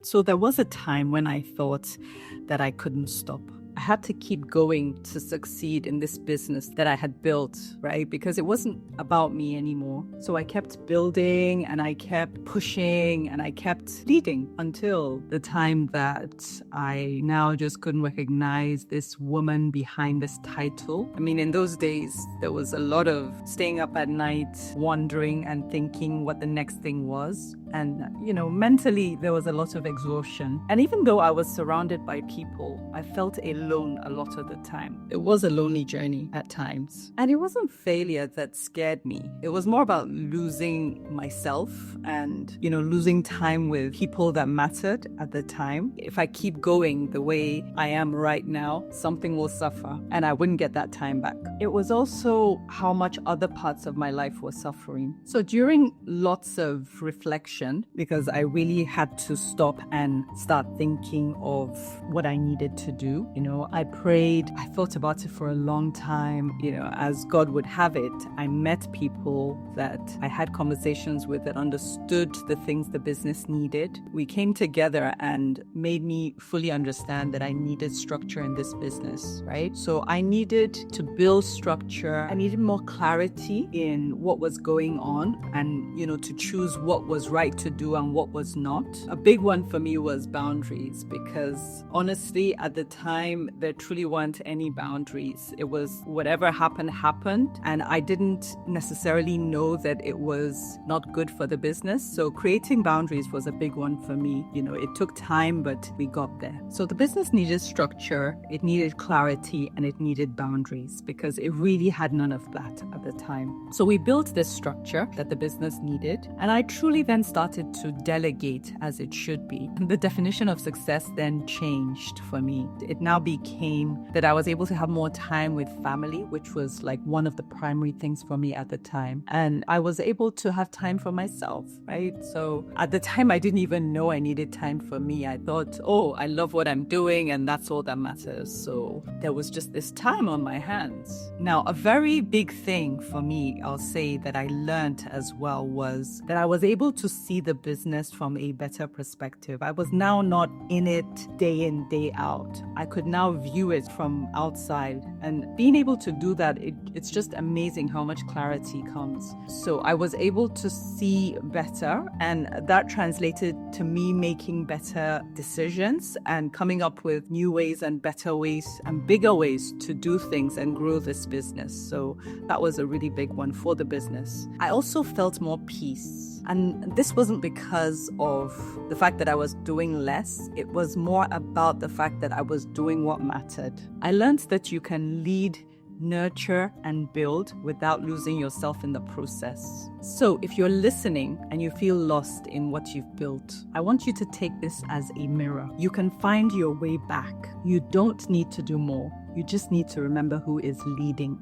So there was a time when I thought that I couldn't stop. I had to keep going to succeed in this business that I had built, right? Because it wasn't about me anymore. So I kept building and I kept pushing and I kept leading until the time that I now just couldn't recognize this woman behind this title. I mean, in those days, there was a lot of staying up at night, wondering and thinking what the next thing was. And, mentally, there was a lot of exhaustion. And even though I was surrounded by people, I felt alone a lot of the time. It was a lonely journey at times. And it wasn't failure that scared me. It was more about losing myself and, losing time with people that mattered at the time. If I keep going the way I am right now, something will suffer and I wouldn't get that time back. It was also how much other parts of my life were suffering. So during lots of reflection, because I really had to stop and start thinking of what I needed to do. I prayed, I thought about it for a long time. As God would have it, I met people that I had conversations with that understood the things the business needed. We came together and made me fully understand that I needed structure in this business, right? So I needed to build structure. I needed more clarity in what was going on and, to choose what was right to do and what was not. A big one for me was boundaries, because honestly, at the time, there truly weren't any boundaries. It was whatever happened. And I didn't necessarily know that it was not good for the business. So creating boundaries was a big one for me. It took time, but we got there. So the business needed structure, it needed clarity, and it needed boundaries, because it really had none of that at the time. So we built this structure that the business needed. And I truly then started to delegate as it should be. The definition of success then changed for me. It now became that I was able to have more time with family, which was like one of the primary things for me at the time. And I was able to have time for myself, right? So at the time, I didn't even know I needed time for me. I thought, I love what I'm doing and that's all that matters. So there was just this time on my hands. Now, a very big thing for me, I'll say, that I learned as well was that I was able to see the business from a better perspective. I was now not in it day in, day out. I could now view it from outside. And being able to do that, it's just amazing how much clarity comes. So I was able to see better, and that translated to me making better decisions and coming up with new ways and better ways and bigger ways to do things and grow this business. So that was a really big one for the business. I also felt more peace. And this wasn't because of the fact that I was doing less. It was more about the fact that I was doing what mattered. I learned that you can lead, nurture, and build without losing yourself in the process. So if you're listening and you feel lost in what you've built, I want you to take this as a mirror. You can find your way back. You don't need to do more. You just need to remember who is leading.